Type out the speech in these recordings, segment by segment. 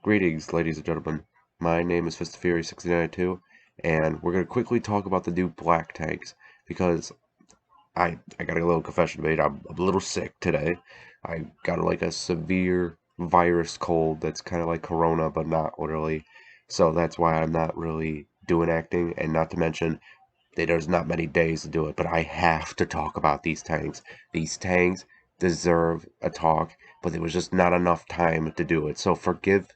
Greetings, ladies and gentlemen. My name is Fist of Fury 6992, and we're going to quickly talk about the new black tanks because I got a little confession to make. I'm a little sick today. I got like a severe virus cold that's kind of like corona, but not really. So that's why I'm not really doing acting, and not to mention that there's not many days to do it, but I have to talk about these tanks. These tanks deserve a talk, but there was just not enough time to do it. So forgive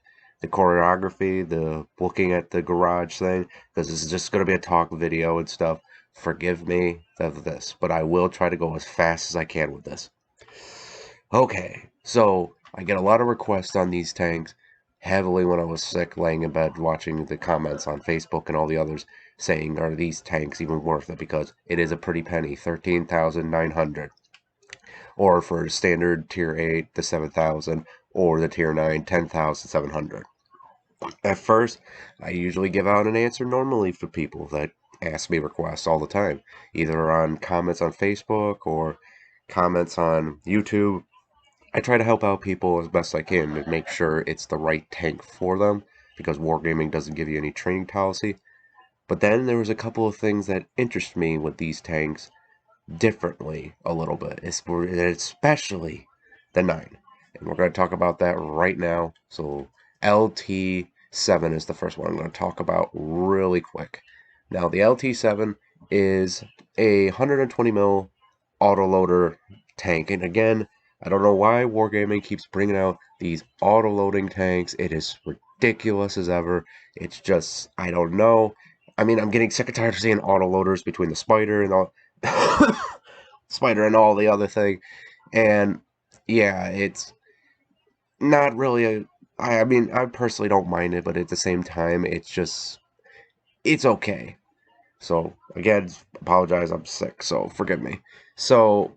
the choreography, the looking at the garage thing, because this is just going to be a talk video and stuff. Forgive me of this, but I will try to go as fast as I can with this. Okay, so I get a lot of requests on these tanks heavily when I was sick, laying in bed, watching the comments on Facebook and all the others saying, are these tanks even worth it? Because it is a pretty penny, 13,900. Or for standard tier 8, the 7,000, or the tier 9, 10,700. At first, I usually give out an answer normally for people that ask me requests all the time, either on comments on Facebook or comments on YouTube. I try to help out people as best I can and make sure it's the right tank for them, because wargaming doesn't give you any training policy. But then there was a couple of things that interest me with these tanks differently a little bit, especially the 9. And we're going to talk about that right now. So Lt7 is the first one I'm going to talk about really quick. Now the Lt7 is a 120 mil autoloader tank, and again, I don't know why Wargaming keeps bringing out these auto-loading tanks. It is ridiculous as ever. It's just, I don't know. I mean, I'm getting sick and tired of seeing autoloaders between the Spider and all, Spider and all the other thing. And yeah, it's not really a. I mean, I personally don't mind it, but at the same time, it's okay. So again, apologize. I'm sick, so forgive me. So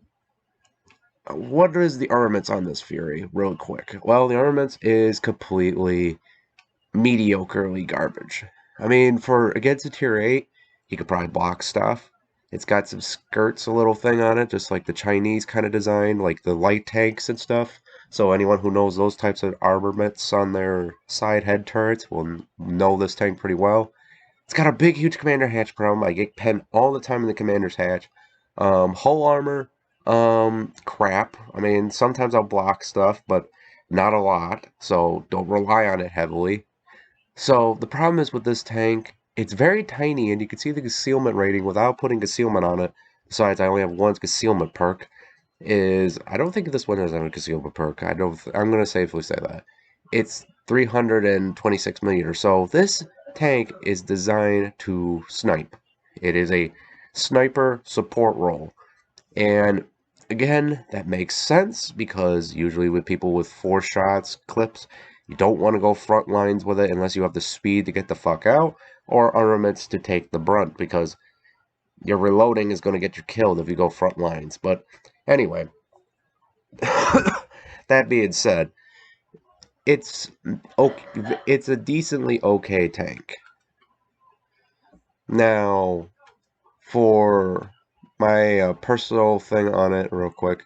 what is the armaments on this Fury, real quick? Well, the armaments is completely mediocrely garbage. I mean, for against a tier 8, he could probably block stuff. It's got some skirts, a little thing on it, just like the Chinese kind of design, like the light tanks and stuff. So anyone who knows those types of armaments on their side head turrets will know this tank pretty well. It's got a big, huge commander hatch problem. I get penned all the time in the commander's hatch. Hull armor, crap. I mean, sometimes I'll block stuff, but not a lot, so don't rely on it heavily. So the problem is with this tank, it's very tiny, and you can see the concealment rating without putting concealment on it. Besides, I only have one concealment perk. I don't think this one has a concealment perk. I'm gonna safely say that it's 326 millimeters. So this tank is designed to snipe. It is a sniper support role, and again, that makes sense because usually with people with 4 shots clips, you don't want to go front lines with it unless you have the speed to get the fuck out or armaments to take the brunt, because your reloading is going to get you killed if you go front lines. But anyway, that being said, it's okay, it's a decently okay tank. Now, for my personal thing on it, real quick,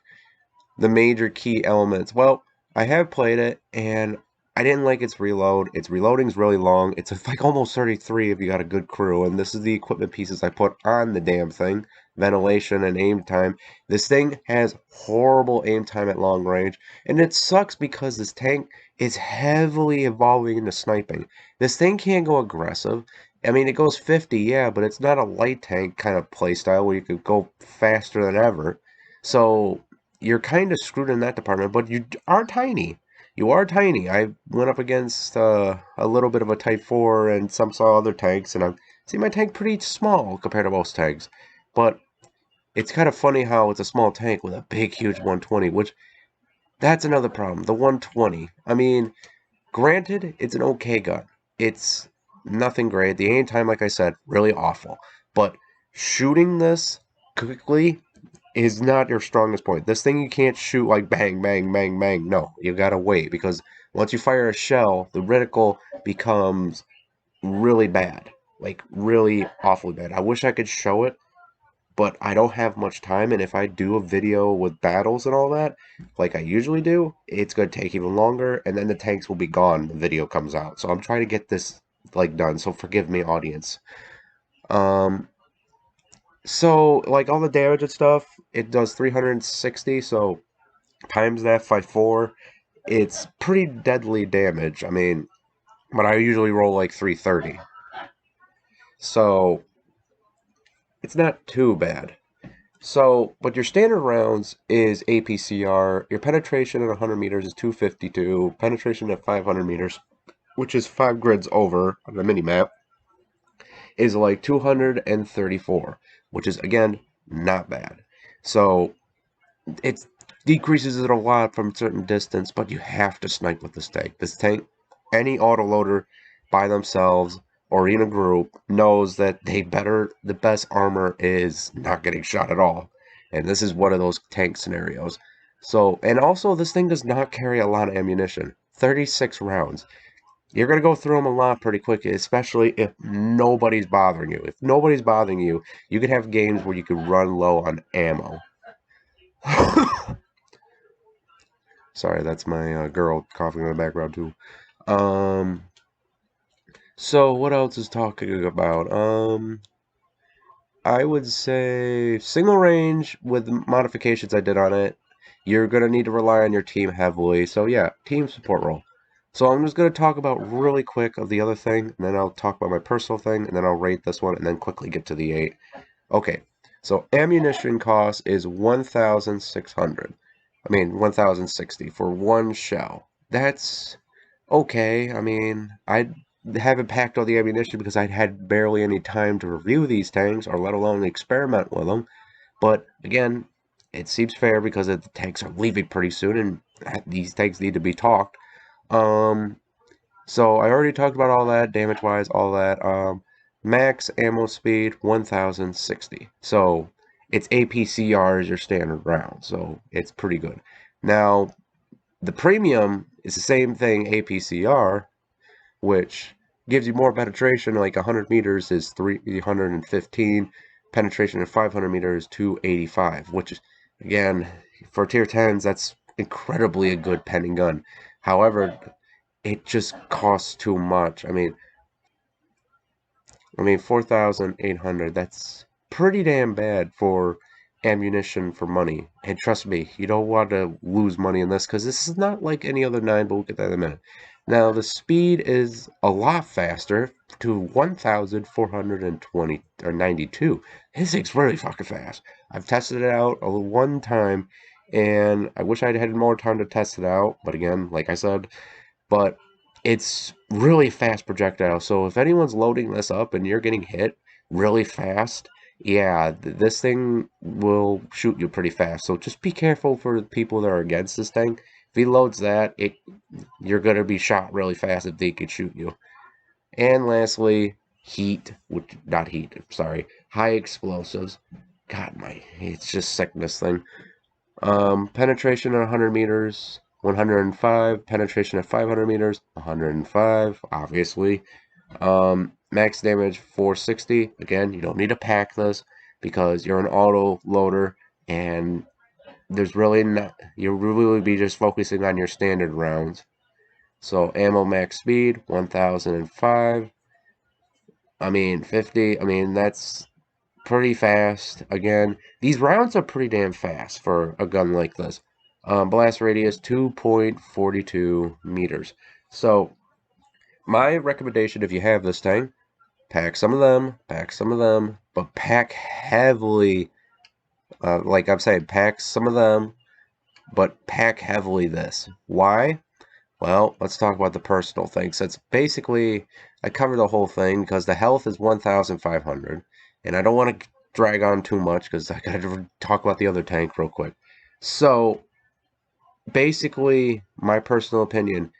the major key elements. Well, I have played it, and I didn't like its reload. Its reloading's really long. It's like almost 33 if you got a good crew, and this is the equipment pieces I put on the damn thing. Ventilation and aim time. This thing has horrible aim time at long range, and it sucks because this tank is heavily evolving into sniping. This thing can't go aggressive. I mean, it goes 50, yeah, but it's not a light tank kind of playstyle where you could go faster than ever. So you're kind of screwed in that department, but you are tiny. You are tiny. I went up against a little bit of a Type 4 and some saw other tanks, and I see my tank pretty small compared to most tanks. But it's kind of funny how it's a small tank with a big, huge 120, which that's another problem. The 120. I mean, granted, it's an okay gun. It's nothing great. The aim time, like I said, really awful. But shooting this quickly is not your strongest point. This thing you can't shoot like bang, bang, bang, bang. No, you gotta wait, because once you fire a shell, the reticle becomes really bad. Like, really awfully bad. I wish I could show it, but I don't have much time, and if I do a video with battles and all that, like I usually do, it's going to take even longer, and then the tanks will be gone when the video comes out. So I'm trying to get this, like, done, so forgive me, audience. Um, so, like, all the damage and stuff, it does 360, so times that by 4, it's pretty deadly damage. I mean, but I usually roll like 330. So, it's not too bad. So, but your standard rounds is APCR. Your penetration at 100 meters is 252. Penetration at 500 meters, which is 5 grids over on the mini map, is like 234, which is, again, not bad. So, it decreases it a lot from a certain distance, but you have to snipe with this tank. This tank, any autoloader by themselves or in a group knows that the best armor is not getting shot at all. And this is one of those tank scenarios. So, and also this thing does not carry a lot of ammunition. 36 rounds. You're going to go through them a lot pretty quickly, especially if nobody's bothering you. If nobody's bothering you, you could have games where you could run low on ammo. Sorry, that's my girl coughing in the background too. So what else is talking about? I would say single range with the modifications I did on it. You're gonna need to rely on your team heavily. So yeah, team support role. So I'm just gonna talk about really quick of the other thing, and then I'll talk about my personal thing, and then I'll rate this one, and then quickly get to the 8. Okay, so ammunition cost is 1,600. I mean, 1,060 for one shell. That's okay. I mean, I haven't packed all the ammunition because I had barely any time to review these tanks, or let alone experiment with them. But again, it seems fair because the tanks are leaving pretty soon, and these tanks need to be talked. Um, so I already talked about all that, damage-wise, all that. Max ammo speed, 1,060. So it's APCR as your standard round, so it's pretty good. Now, the premium is the same thing, APCR, which gives you more penetration, like 100 meters is 315, penetration at 500 meters 285, which is, again, for tier 10s, that's incredibly a good penning gun. However, it just costs too much. I mean 4,800, that's pretty damn bad for ammunition for money. And trust me, you don't want to lose money in this because this is not like any other 9, but we'll get that in a minute. Now, the speed is a lot faster to 1,420 or 92. This thing's really fucking fast. I've tested it out one time, and I wish I'd had more time to test it out. But again, like I said, but it's really fast projectile. So if anyone's loading this up and you're getting hit really fast, yeah, this thing will shoot you pretty fast. So just be careful for the people that are against this thing. If he loads that, you're gonna be shot really fast if they could shoot you. And lastly, heat, which not heat, sorry, high explosives. God, it's just sickness thing. Penetration at 100 meters, 105. Penetration at 500 meters, 105, obviously. Max damage, 460. Again, you don't need to pack this because you're an auto loader and there's really not, you'll really be just focusing on your standard rounds. So, ammo max speed, 1005. 50. That's pretty fast. Again, these rounds are pretty damn fast for a gun like this. Blast radius 2.42 meters. So, my recommendation if you have this tank, pack some of them, but pack heavily. Like I'm saying, pack some of them, but pack heavily this. Why? Well, let's talk about the personal things. That's basically, I cover the whole thing because the health is 1,500, and I don't want to drag on too much because I got to talk about the other tank real quick. So, basically, my personal opinion,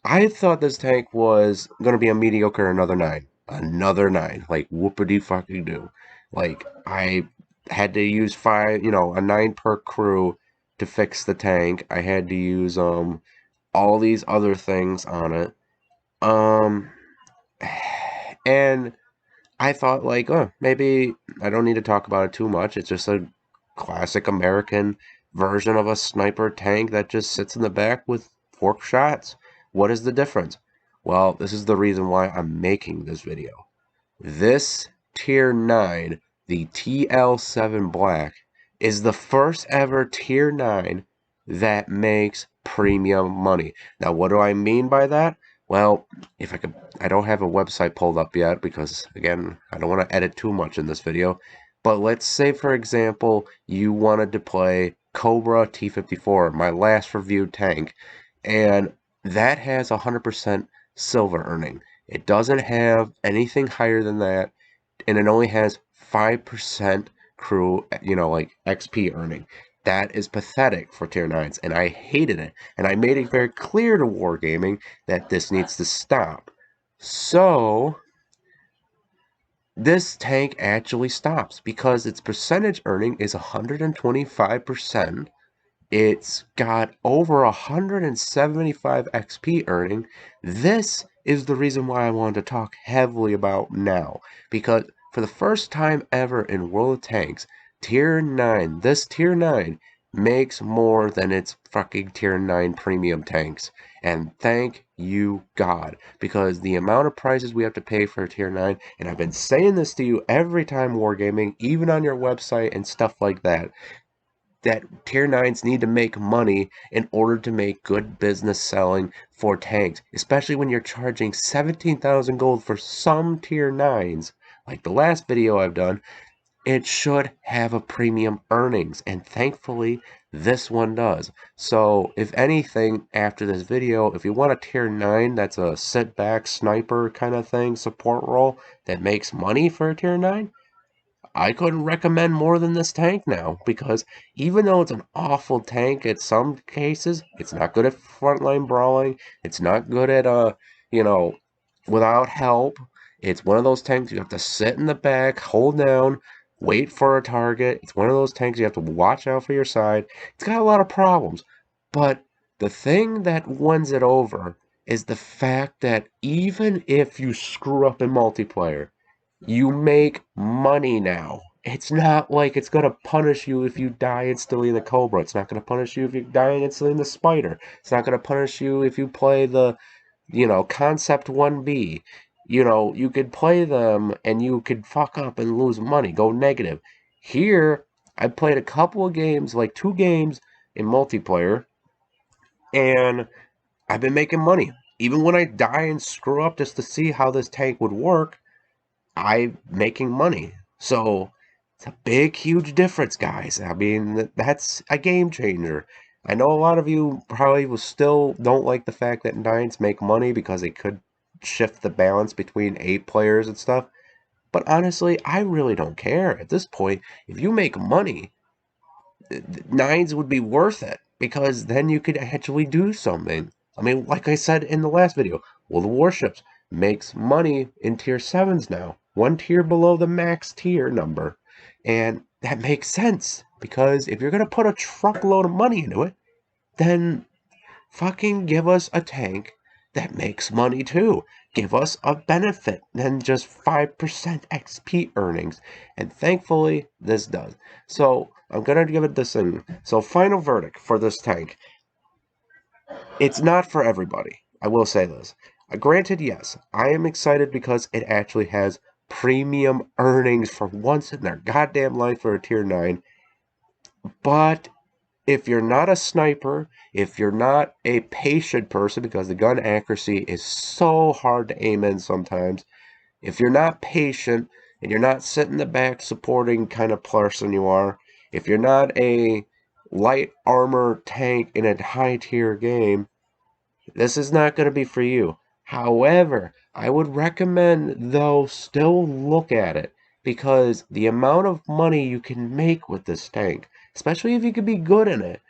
I thought this tank was going to be a mediocre another 9. Another 9. Like, whoopity fucking do. Like, I had to use a 9 per crew to fix the tank. I had to use, all these other things on it. Um, and I thought like, oh, maybe I don't need to talk about it too much. It's just a classic American version of a sniper tank that just sits in the back with 4 shots. What is the difference? Well, this is the reason why I'm making this video. This Tier 9, the TL7 Black, is the first ever Tier 9 that makes premium money. Now, what do I mean by that? Well, if I could, I don't have a website pulled up yet because, again, I don't want to edit too much in this video. But let's say, for example, you wanted to play Cobra T54, my last reviewed tank, and that has 100% silver earning. It doesn't have anything higher than that, and it only has 5% crew, like XP earning. That is pathetic for tier 9s, and I hated it. And I made it very clear to Wargaming that this needs to stop. So, this tank actually stops because its percentage earning is 125%. It's got over 175 XP earning. This is the reason why I wanted to talk heavily about now. Because for the first time ever in World of Tanks, Tier 9, this Tier 9 makes more than its fucking Tier 9 premium tanks. And thank you, God. Because the amount of prices we have to pay for Tier 9, and I've been saying this to you every time Wargaming, even on your website and stuff like that Tier 9s need to make money in order to make good business selling for tanks, especially when you're charging 17,000 gold for some Tier 9s. Like the last video I've done, it should have a premium earnings, and thankfully this one does. So if anything, after this video, if you want a Tier 9 that's a sit back sniper kind of thing, support role that makes money for a Tier 9, I couldn't recommend more than this tank now, because even though it's an awful tank in some cases, it's not good at frontline brawling, it's not good at, you know, without help. It's one of those tanks you have to sit in the back, hold down, wait for a target. It's one of those tanks you have to watch out for your side. It's got a lot of problems. But the thing that wins it over is the fact that even if you screw up in multiplayer, you make money now. It's not like it's gonna punish you if you die instantly in the Cobra. It's not gonna punish you if you die instantly in the Spider. It's not gonna punish you if you play the, Concept 1B. You could play them and you could fuck up and lose money, go negative. Here, I played a couple of games, like 2 games in multiplayer, and I've been making money. Even when I die and screw up just to see how this tank would work, I'm making money. So it's a big, huge difference, guys. I mean, that's a game changer. I know a lot of you probably will still don't like the fact that 9s make money because it could shift the balance between 8 players and stuff. But honestly, I really don't care. At this point, if you make money, 9s would be worth it because then you could actually do something. I mean, like I said in the last video, well, the warships makes money in tier 7s now, 1 tier below the max tier number. And that makes sense because if you're going to put a truckload of money into it, then fucking give us a tank that makes money too. Give us a benefit than just 5% XP earnings. And thankfully, this does. So, I'm going to give it this thing. So, final verdict for this tank. It's not for everybody. I will say this. Granted, yes, I am excited because it actually has premium earnings for once in their goddamn life for a tier 9. But if you're not a sniper, if you're not a patient person, because the gun accuracy is so hard to aim in sometimes, if you're not patient and you're not sitting in the back supporting kind of person you are, if you're not a light armor tank in a high tier game, this is not going to be for you. However, I would recommend, though, still look at it because the amount of money you can make with this tank, especially if you can be good in it,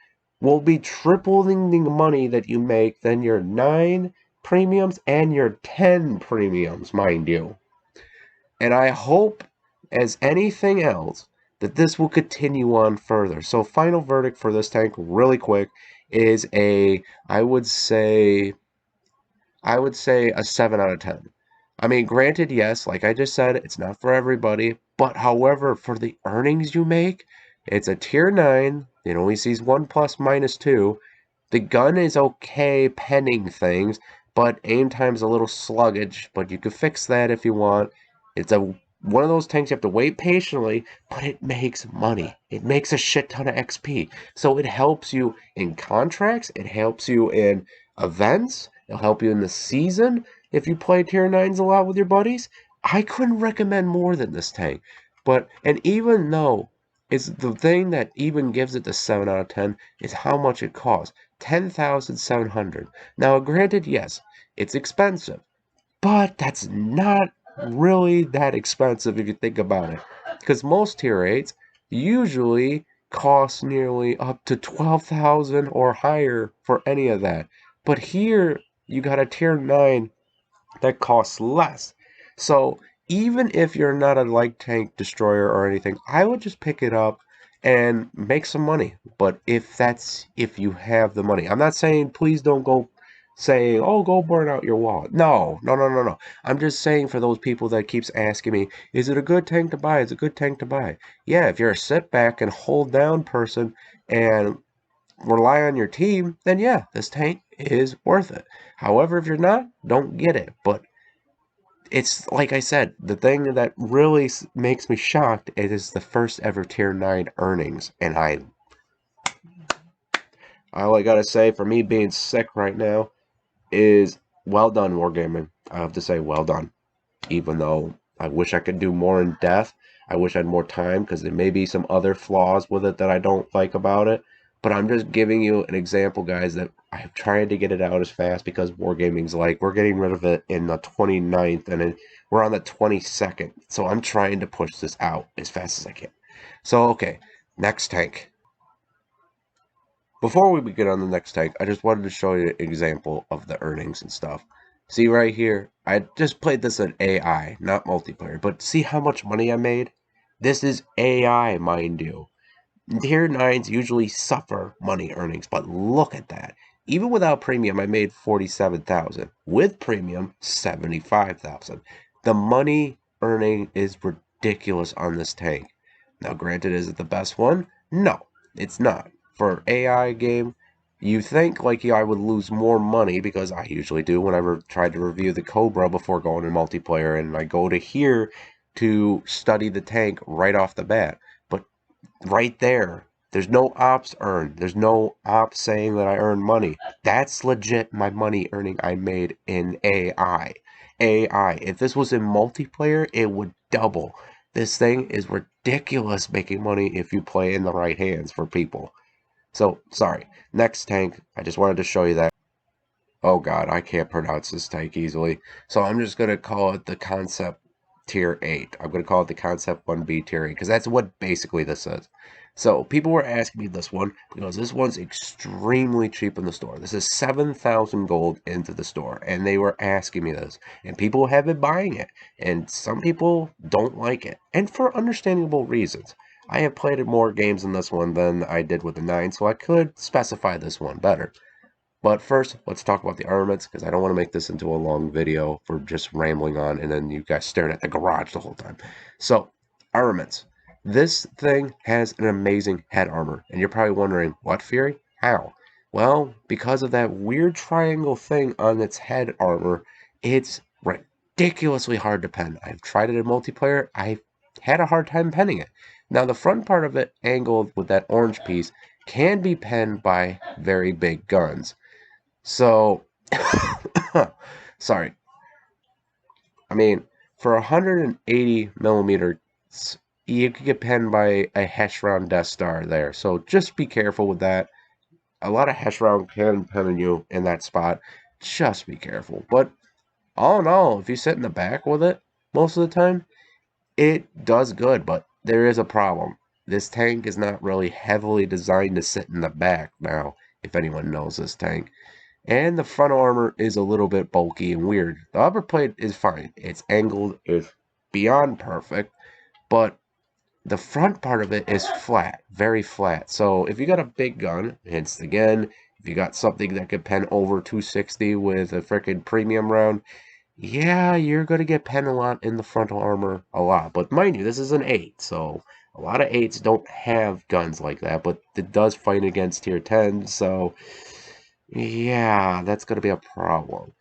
will be tripling the money that you make than your 9 premiums and your 10 premiums, mind you. And I hope, as anything else, that this will continue on further. So, final verdict for this tank, really quick, is I would say a 7 out of 10. I mean, granted, yes, like I just said, it's not for everybody, but however, for the earnings you make, it's a tier 9. It only sees 1 plus minus 2. The gun is okay penning things, but aim time's a little sluggish, but you can fix that if you want. It's a one of those tanks you have to wait patiently, but it makes money. It makes a shit ton of XP. So it helps you in contracts, it helps you in events, it'll help you in the season if you play tier 9s a lot with your buddies. I couldn't recommend more than this tank. And even though it's the thing that even gives it the 7 out of 10 is how much it costs. 10,700. Now, granted, yes, it's expensive, but that's not really that expensive if you think about it. Because most tier 8s usually cost nearly up to 12,000 or higher for any of that. But here, you got a tier 9 that costs less. So even if you're not a light tank destroyer or anything, I would just pick it up and make some money. But if you have the money, I'm not saying please don't go saying, oh, go burn out your wallet. No, no, no, no, no. I'm just saying for those people that keeps asking me, is it a good tank to buy? Is it a good tank to buy? Yeah, if you're a sit back and hold down person and rely on your team, then yeah, this tank is worth it. However, if you're not, don't get it. But it's like I said, the thing that really makes me shocked is the first ever tier 9 earnings. And all I gotta say for me being sick right now is well done, Wargaming. I have to say, well done. Even though I wish I could do more in depth. I wish I had more time because there may be some other flaws with it that I don't like about it. But I'm just giving you an example, guys, that I'm trying to get it out as fast because Wargaming's like, we're getting rid of it in the 29th and we're on the 22nd. So I'm trying to push this out as fast as I can. So, okay, next tank. Before we begin on the next tank, I just wanted to show you an example of the earnings and stuff. See right here, I just played this in AI, not multiplayer, but see how much money I made? This is AI, mind you. Tier 9s usually suffer money earnings, but look at that. Even without premium, I made 47,000. With premium, 75,000. The money earning is ridiculous on this tank. Now, granted, is it the best one? No, it's not. For AI game, you think like I would lose more money because I usually do whenever I try to review the Cobra before going to multiplayer, and I go to here to study the tank right off the bat. But right there's no ops earned. There's no ops saying that I earn money. That's legit my money earning I made in AI. AI. If this was in multiplayer, it would double. This thing is ridiculous making money if you play in the right hands for people. So, sorry. Next tank, I just wanted to show you that. Oh god, I can't pronounce this tank easily. So I'm just going to call it the Concept Tier 8. I'm going to call it the Concept 1B Tier 8 because that's what basically this is. So people were asking me this one because this one's extremely cheap in the store. This is 7,000 gold into the store and they were asking me this. And people have been buying it. And some people don't like it. And for understandable reasons. I have played more games in this one than I did with the 9, so I could specify this one better. But first, let's talk about the armaments, because I don't want to make this into a long video for just rambling on, and then you guys staring at the garage the whole time. So, armaments. This thing has an amazing head armor, and you're probably wondering, what, Fury? How? Well, because of that weird triangle thing on its head armor, it's ridiculously hard to pen. I've tried it in multiplayer. I had a hard time penning it. Now, the front part of it, angled with that orange piece, can be penned by very big guns. So, sorry. I mean, for 180 millimeters, you could get penned by a Hesh round Death Star there. So just be careful with that. A lot of Hesh round can pen you in that spot. Just be careful. But all in all, if you sit in the back with it most of the time, it does good. But there is a problem. This tank is not really heavily designed to sit in the back now, if anyone knows this tank. And the front armor is a little bit bulky and weird. The upper plate is fine. It's angled, it's beyond perfect, but the front part of it is flat, very flat. So if you got a big gun, hence again, if you got something that could pen over 260 with a freaking premium round, yeah, you're going to get penned a lot in the frontal armor, a lot. But mind you, this is an 8, so a lot of 8s don't have guns like that, but it does fight against tier 10, so yeah, that's going to be a problem.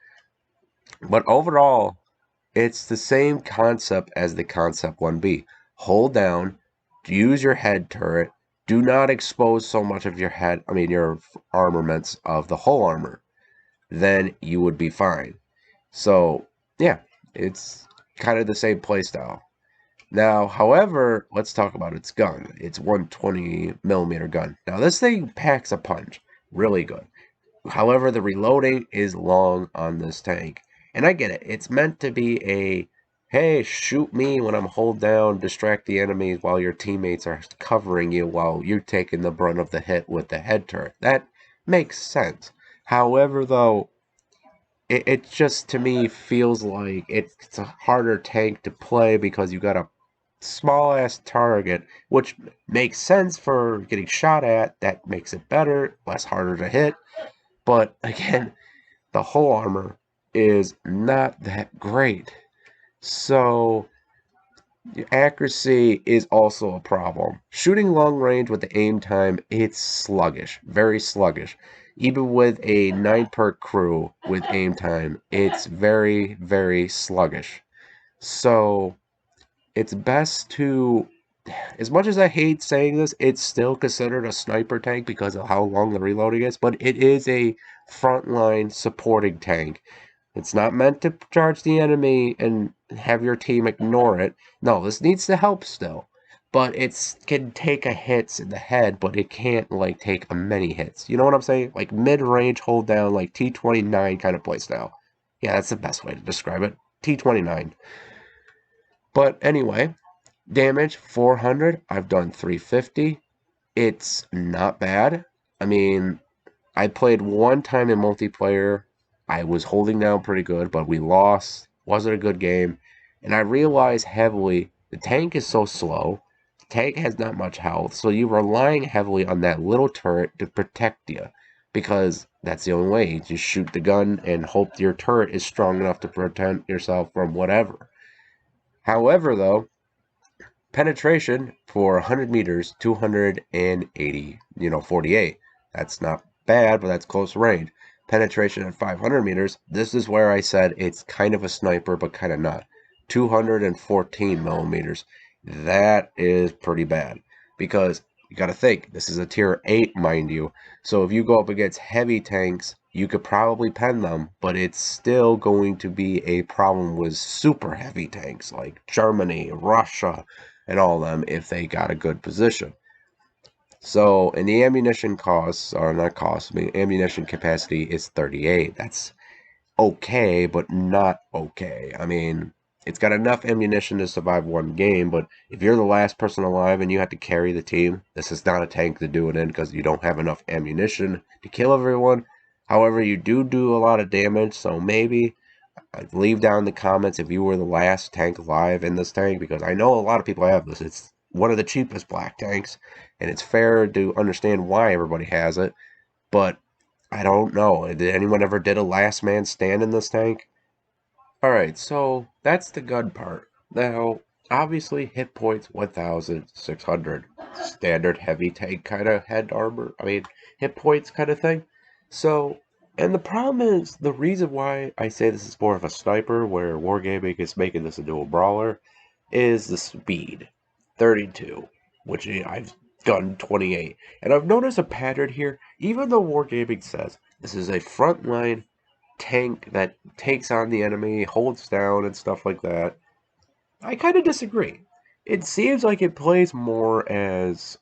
But overall, it's the same concept as the Concept 1B. Hold down, use your head turret, do not expose so much of your head, your armaments of the whole armor. Then you would be fine. So, yeah, it's kind of the same playstyle. Now, however, let's talk about its gun. It's 120 millimeter gun. Now, this thing packs a punch. Really good. However, the reloading is long on this tank. And I get it. It's meant to be a, hey, shoot me when I'm hold down, distract the enemies while your teammates are covering you while you're taking the brunt of the hit with the head turret. That makes sense. However, though, it just to me feels like it's a harder tank to play because you got a small ass target, which makes sense for getting shot at. That makes it better, less harder to hit. But again, the whole armor is not that great. So accuracy is also a problem. Shooting long range with the aim time, it's sluggish, very sluggish. Even with a 9 perk crew with aim time, it's very, very sluggish. So it's best to, as much as I hate saying this, it's still considered a sniper tank because of how long the reloading is, but it is a frontline supporting tank. It's not meant to charge the enemy and have your team ignore it. No, this needs to help still. But it can take a hits in the head, but it can't like take a many hits. You know what I'm saying? Like mid-range hold down, like T29 kind of playstyle. Yeah, that's the best way to describe it. T29. But anyway, damage 400. I've done 350. It's not bad. I mean, I played one time in multiplayer. I was holding down pretty good, but we lost. Wasn't a good game. And I realized heavily the tank is so slow. The tank has not much health, so you're relying heavily on that little turret to protect you. Because that's the only way. You just shoot the gun and hope your turret is strong enough to protect yourself from whatever. However, though, penetration for 100 meters, 280, 48. That's not bad, but that's close range. Penetration at 500 meters, this is where I said it's kind of a sniper, but kind of not. 214 millimeters. That is pretty bad because you got to think this is a tier 8, mind you. So if you go up against heavy tanks, you could probably pen them, but it's still going to be a problem with super heavy tanks like Germany, Russia, and all of them if they got a good position. So, and the ammunition costs, or not costs, ammunition capacity is 38. That's okay, but not okay. I mean, it's got enough ammunition to survive one game, but if you're the last person alive and you have to carry the team, this is not a tank to do it in because you don't have enough ammunition to kill everyone. However, you do a lot of damage, so maybe leave down in the comments if you were the last tank alive in this tank, because I know a lot of people have this. It's one of the cheapest black tanks, and it's fair to understand why everybody has it, but I don't know. Did anyone ever did a last man stand in this tank? Alright, so that's the gun part. Now, obviously, hit points 1,600. Standard heavy tank kind of head armor. Hit points kind of thing. So, and the problem is, the reason why I say this is more of a sniper, where Wargaming is making this into a brawler, is the speed. 32, which I've done 28. And I've noticed a pattern here, even though Wargaming says this is a frontline tank that takes on the enemy, holds down, and stuff like that. I kind of disagree. It seems like it plays more as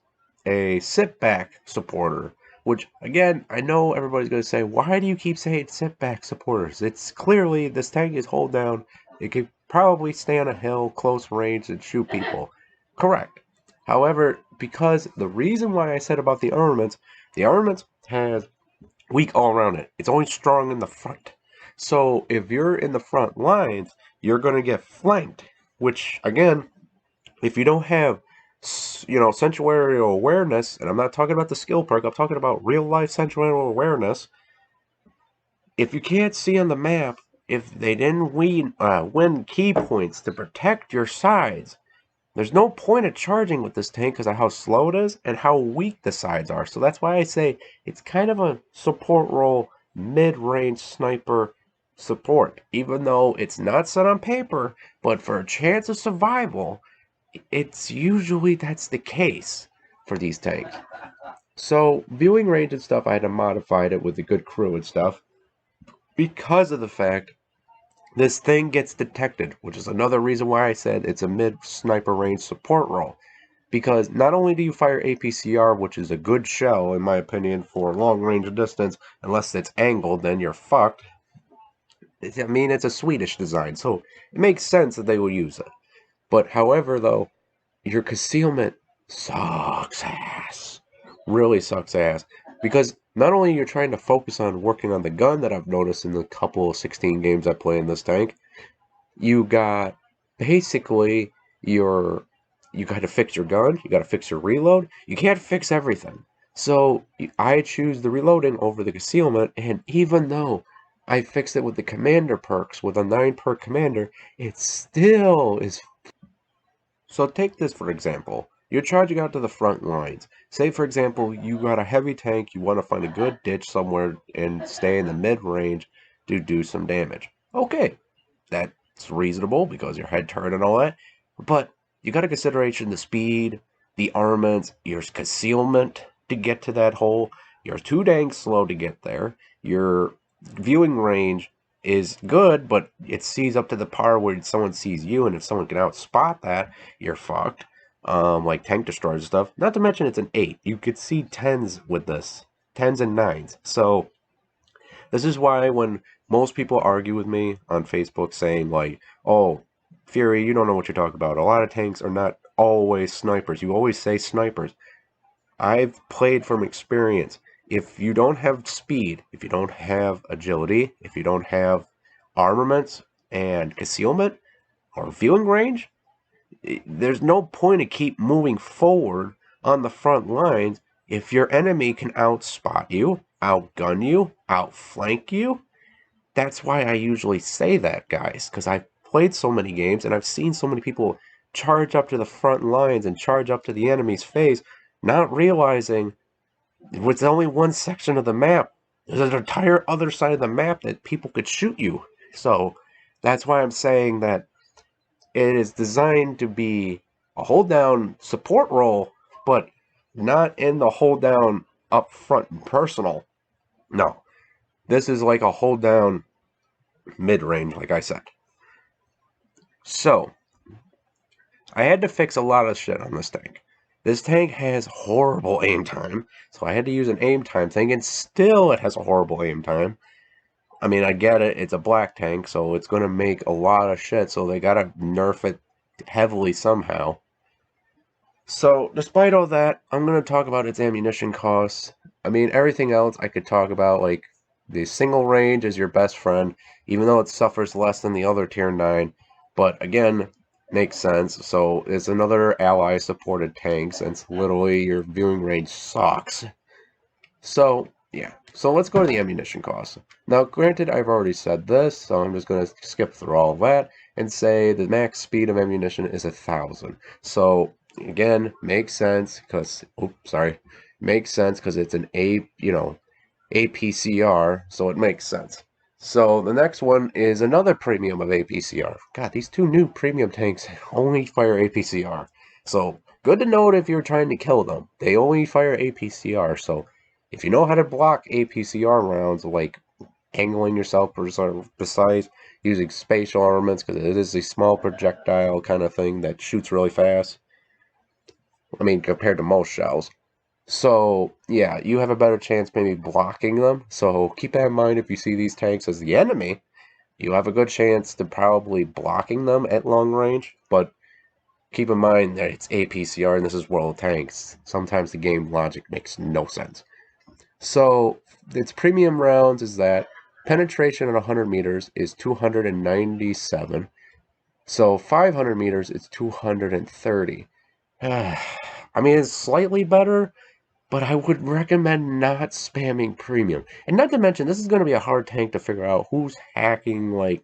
a sit back supporter, which, again, I know everybody's going to say, why do you keep saying sit back supporters? It's clearly this tank is hold down. It could probably stay on a hill, close range, and shoot people. Correct. However, because the reason why I said about the armaments has weak all around it. It's only strong in the front. So if you're in the front lines, you're going to get flanked, which again, if you don't have sensuarial awareness, and I'm not talking about the skill perk, I'm talking about real life sensuarial awareness. If you can't see on the map if they didn't win key points to protect your sides, there's no point of charging with this tank because of how slow it is and how weak the sides are. So that's why I say it's kind of a support role, mid-range sniper support. Even though it's not set on paper, but for a chance of survival, it's usually that's the case for these tanks. So viewing range and stuff, I had to modify it with a good crew and stuff because of the fact this thing gets detected, which is another reason why I said it's a mid-sniper range support role. Because not only do you fire APCR, which is a good shell, in my opinion, for long range distance, unless it's angled, then you're fucked. I mean, it's a Swedish design, so it makes sense that they will use it. But however, though, your concealment sucks ass. Really sucks ass. Because not only you're trying to focus on working on the gun that I've noticed in the couple of 16 games I play in this tank, you got basically you got to fix your gun, you got to fix your reload. You can't fix everything. So I choose the reloading over the concealment, and even though I fixed it with the commander perks, with a 9 perk commander, it still is. So take this for example. You're charging out to the front lines. Say for example, you got a heavy tank, you want to find a good ditch somewhere and stay in the mid-range to do some damage. Okay, that's reasonable because your head turn and all that. But you got to consideration the speed, the armaments, your concealment to get to that hole. You're too dang slow to get there. Your viewing range is good, but it sees up to the par where someone sees you, and if someone can outspot that, you're fucked. Like tank destroyers and stuff. Not to mention it's an 8. You could see 10s with this. 10s and 9s. So this is why when most people argue with me on Facebook saying like, oh, Fury, you don't know what you're talking about. A lot of tanks are not always snipers. You always say snipers. I've played from experience. If you don't have speed, if you don't have agility, if you don't have armaments and concealment or viewing range, there's no point to keep moving forward on the front lines if your enemy can outspot you, outgun you, outflank you. That's why I usually say that, guys, because I've played so many games and I've seen so many people charge up to the front lines and charge up to the enemy's face, not realizing it's only one section of the map. There's an entire other side of the map that people could shoot you. So that's why I'm saying that it is designed to be a hold down support role, but not in the hold down up front and personal. No. This is like a hold down mid range, like I said. So I had to fix a lot of shit on this tank. This tank has horrible aim time, so I had to use an aim time thing, and still it has a horrible aim time. I mean, I get it, it's a black tank, so it's going to make a lot of shit, so they gotta nerf it heavily somehow. So, despite all that, I'm going to talk about its ammunition costs. I mean, everything else I could talk about, like, the single range is your best friend, even though it suffers less than the other tier 9. But, again, makes sense. So, it's another ally-supported tank, since literally your viewing range sucks. So, yeah. So, let's go to the ammunition costs. Now, granted, I've already said this, so I'm just going to skip through all of that and say the max speed of ammunition is 1,000. So, again, makes sense because, makes sense because it's an APCR, so it makes sense. So the next one is another premium of APCR. God, these two new premium tanks only fire APCR. So good to note if you're trying to kill them. They only fire APCR, so if you know how to block APCR rounds, like angling yourself besides using spatial armaments, because it is a small projectile kind of thing that shoots really fast. I mean, compared to most shells. So, yeah, you have a better chance maybe blocking them. So, keep that in mind if you see these tanks as the enemy. You have a good chance to probably blocking them at long range. But keep in mind that it's APCR and this is World of Tanks. Sometimes the game logic makes no sense. So, its premium rounds is that penetration at 100 meters is 297. So, 500 meters is 230. I mean, it's slightly better, but I would recommend not spamming premium. And not to mention, this is going to be a hard tank to figure out who's hacking, like,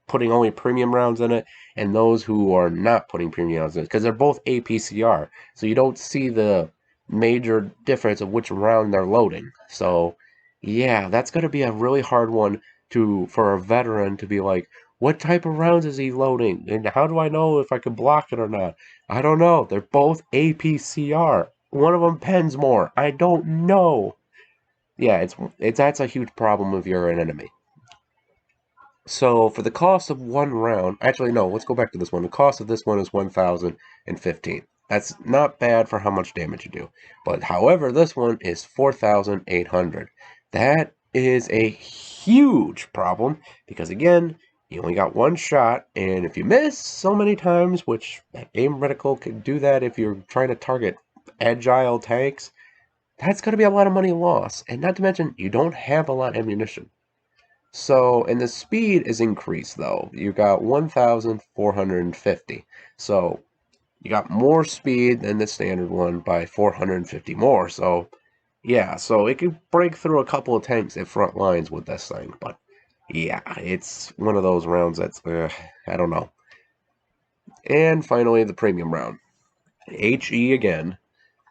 putting only premium rounds in it, and those who are not putting premium rounds in it, because they're both APCR, so you don't see the major difference of which round they're loading. So, yeah, that's going to be a really hard one for a veteran to be like, what type of rounds is he loading, and how do I know if I can block it or not? I don't know. They're both APCR. One of them pens more. I don't know. Yeah, it's that's a huge problem if you're an enemy. So for the cost of one round, actually no, let's go back to this one. The cost of this one is 1,015. That's not bad for how much damage you do. But however, this one is 4,800. That is a huge problem because again, you only got one shot, and if you miss so many times, which aim reticle can do that if you're trying to target agile tanks, that's going to be a lot of money lost. And not to mention, you don't have a lot of ammunition. So, and the speed is increased though. You got 1,450. So, you got more speed than the standard one by 450 more. So, yeah, so it could break through a couple of tanks at front lines with this thing. But, yeah, it's one of those rounds that's, I don't know. And finally, the premium round. HE again.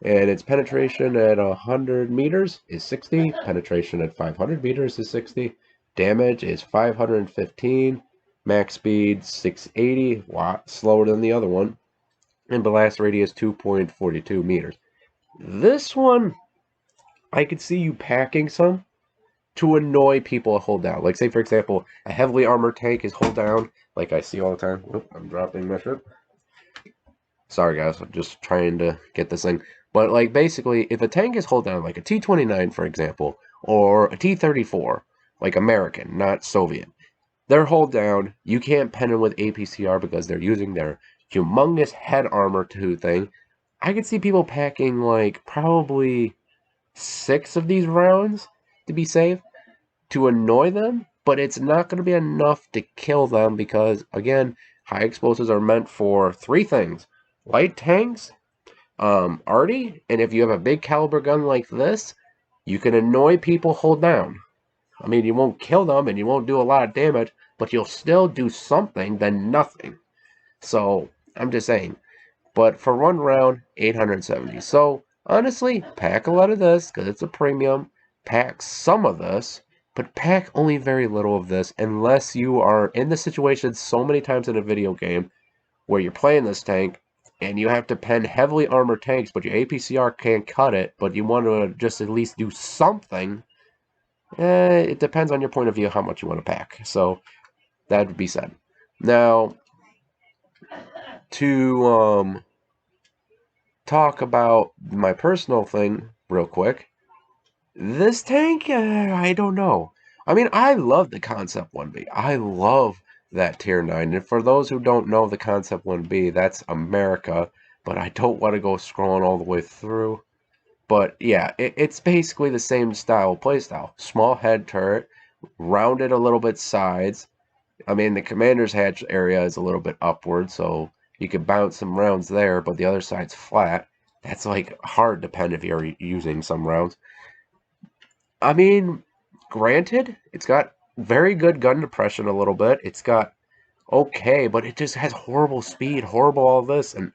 And its penetration at 100 meters is 60. Penetration at 500 meters is 60. Damage is 515. Max speed 680 watt, slower than the other one. And blast radius 2.42 meters. This one, I could see you packing some to annoy people to hold down. Like, say, for example, a heavily armored tank is hold down, like I see all the time. Oop, I'm dropping my ship. Sorry, guys, I'm just trying to get this thing. But, like, basically, if a tank is hold down, like a T-29, for example, or a T-34, like American, not Soviet, they're hold down. You can't pen them with APCR because they're using their humongous head armor to thing. I could see people packing, like, probably 6 of these rounds to be safe to annoy them, but it's not going to be enough to kill them because, again, high explosives are meant for 3 things. Light tanks, arty, and if you have a big caliber gun like this, you can annoy people hold down. I mean, you won't kill them and you won't do a lot of damage, but you'll still do something than nothing. So, I'm just saying. But for one round, 870. So, honestly, pack a lot of this because it's a premium. Pack some of this, but pack only very little of this unless you are in the situation so many times in a video game where you're playing this tank and you have to pen heavily armored tanks, but your APCR can't cut it, but you want to just at least do something. It depends on your point of view how much you want to pack. So that would be said. Now, to talk about my personal thing real quick. This tank, I don't know. I mean, I love the Concept 1B. I love that Tier 9. And for those who don't know the Concept 1B, that's America. But I don't want to go scrolling all the way through. But yeah, it's basically the same playstyle. Small head turret, rounded a little bit sides. I mean, the commander's hatch area is a little bit upward, so you can bounce some rounds there, but the other side's flat. That's like hard to pen if you're using some rounds. I mean, granted, it's got very good gun depression a little bit. It's got okay, but it just has horrible speed, horrible all this, and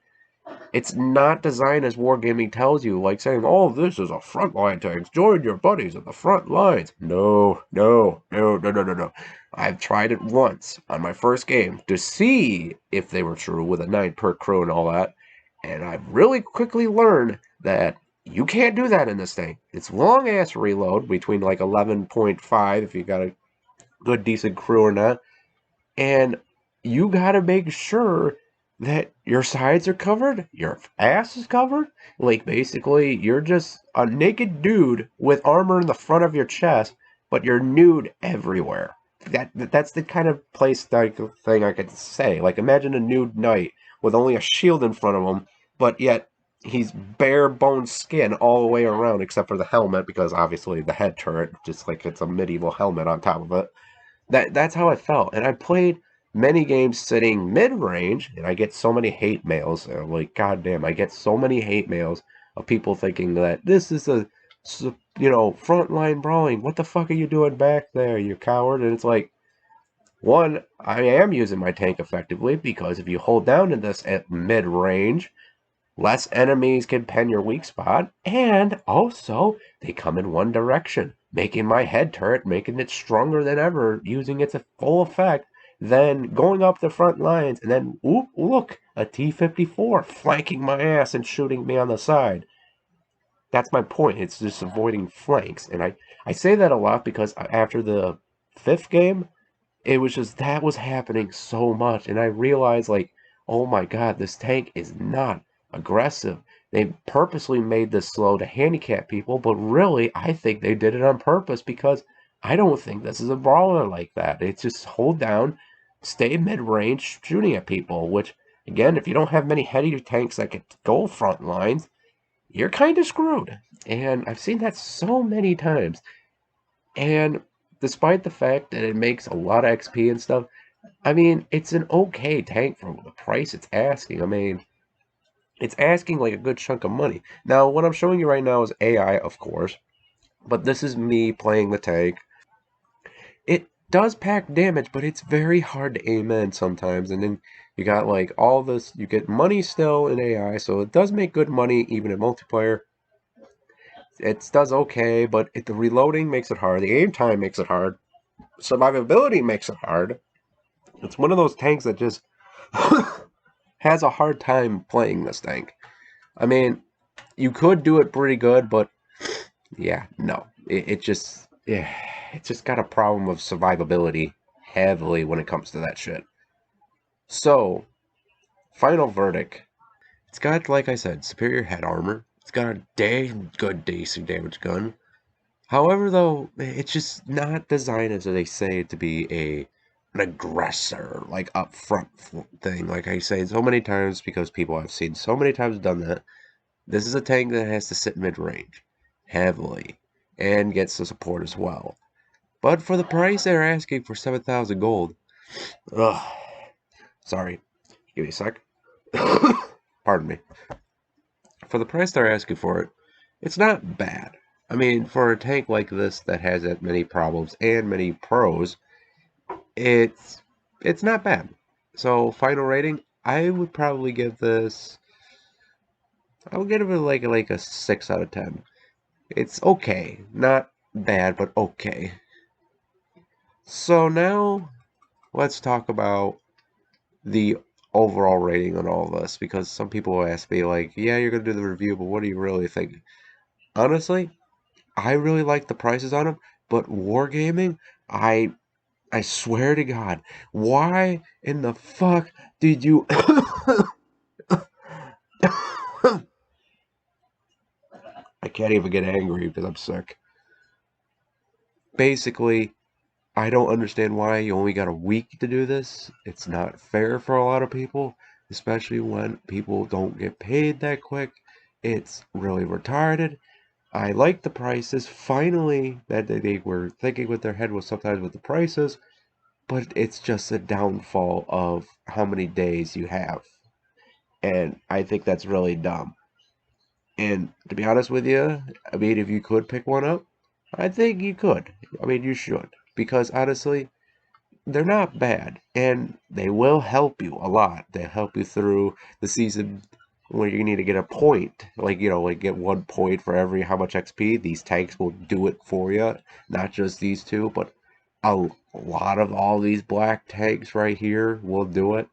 it's not designed as wargaming tells you, like saying, oh, this is a frontline tank. Join your buddies at the front lines. No, no, no, no, no, no, no. I've tried it once on my first game to see if they were true with a 9 per crew and all that, and I've really quickly learned that you can't do that in this thing. It's long-ass reload between like 11.5 if you got a good, decent crew or not, and you got to make sure that your sides are covered, your ass is covered. Like, basically, you're just a naked dude with armor in the front of your chest, but you're nude everywhere. That's the kind of thing I could say. Like, imagine a nude knight with only a shield in front of him, but yet he's bare bone skin all the way around except for the helmet, because obviously the head turret, just like it's a medieval helmet on top of it. That's how I felt. And I played many games sitting mid-range, and I get so many hate mails. Like, goddamn, I get so many hate mails of people thinking that this is a, frontline brawling. What the fuck are you doing back there, you coward? And it's like, one, I am using my tank effectively because if you hold down in this at mid-range, less enemies can pen your weak spot, and also they come in one direction, making my head turret, making it stronger than ever, using its full effect, then going up the front lines, and then, oop, look, a T-54 flanking my ass and shooting me on the side. That's my point. It's just avoiding flanks. And I say that a lot because after the 5th game, it was just that was happening so much, and I realized, like, oh my god, this tank is not aggressive. They purposely made this slow to handicap people, but really I think they did it on purpose because I don't think this is a brawler like that. It's just hold down, stay mid-range shooting at people, which again, if you don't have many heavy tanks that can go front lines, you're kind of screwed. And I've seen that so many times. And despite the fact that it makes a lot of XP and stuff, I mean, it's an okay tank for the price it's asking. I mean, it's asking like a good chunk of money. Now, what I'm showing you right now is AI, of course, but this is me playing the tank. It does pack damage, but it's very hard to aim in sometimes. And then you got like all this, you get money still in AI, so it does make good money even in multiplayer. It does okay, but the reloading makes it hard. The aim time makes it hard. Survivability makes it hard. It's one of those tanks that just has a hard time playing this tank. I mean, you could do it pretty good, but yeah, no. It's just got a problem of survivability heavily when it comes to that shit. So, final verdict. It's got, like I said, superior head armor. It's got a dang good DC damage gun. However, though, it's just not designed as they say to be an aggressor, like up front thing. Like I say so many times, because people I've seen so many times done that. This is a tank that has to sit mid-range heavily and gets the support as well. But for the price they're asking for 7,000 gold, ugh, sorry, give me a sec. Pardon me. For the price they're asking for it, it's not bad. I mean, for a tank like this that has that many problems and many pros, it's not bad. So final rating, I would probably give this. I would give it like a 6 out of 10. It's okay, not bad, but okay. So now let's talk about the overall rating on all this, because some people ask me like, yeah, you're gonna do the review, but what do you really think? Honestly, I really like the prices on them, but wargaming, I swear to God, why in the fuck did you I can't even get angry because I'm sick. Basically, I don't understand why you only got a week to do this. It's not fair for a lot of people, especially when people don't get paid that quick. It's really retarded. I like the prices. Finally, that they were thinking with their head was sometimes with the prices, but it's just a downfall of how many days you have. And I think that's really dumb. And to be honest with you, I mean, if you could pick one up, I think you could. I mean, you should. Because honestly, they're not bad. And they will help you a lot. They help you through the season where you need to get a point. Like, like get 1 point for every how much XP. These tanks will do it for you. Not just these two, but a lot of all these black tanks right here will do it.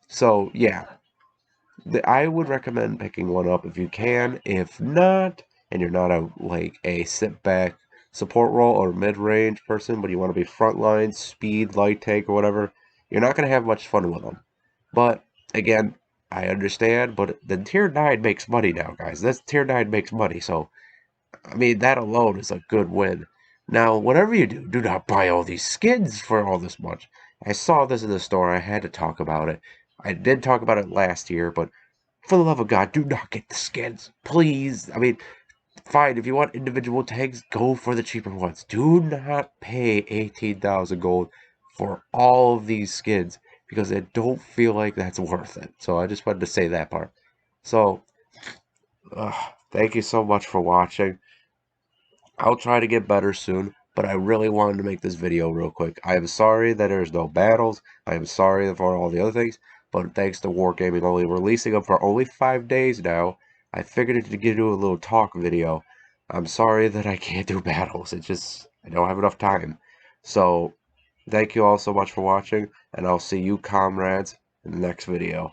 So, yeah, I would recommend picking one up if you can. If not, and you're not a sit back support role or mid range person, but you want to be frontline, speed, light tank, or whatever, you're not going to have much fun with them. But again, I understand. But the tier 9 makes money now, guys. This tier 9 makes money, so I mean that alone is a good win. Now, whatever you do, do not buy all these skins for all this much. I saw this in the store. I had to talk about it. I did talk about it last year, but for the love of God, do not get the skins, please. I mean, fine, if you want individual tags, go for the cheaper ones. Do not pay 18,000 gold for all of these skins, because I don't feel like that's worth it. So I just wanted to say that part. So, Thank you so much for watching. I'll try to get better soon, but I really wanted to make this video real quick. I am sorry that there's no battles. I am sorry for all the other things, but thanks to Wargaming only releasing them for only 5 days now, I figured to give you a little talk video. I'm sorry that I can't do battles. I don't have enough time. So, thank you all so much for watching, and I'll see you comrades in the next video.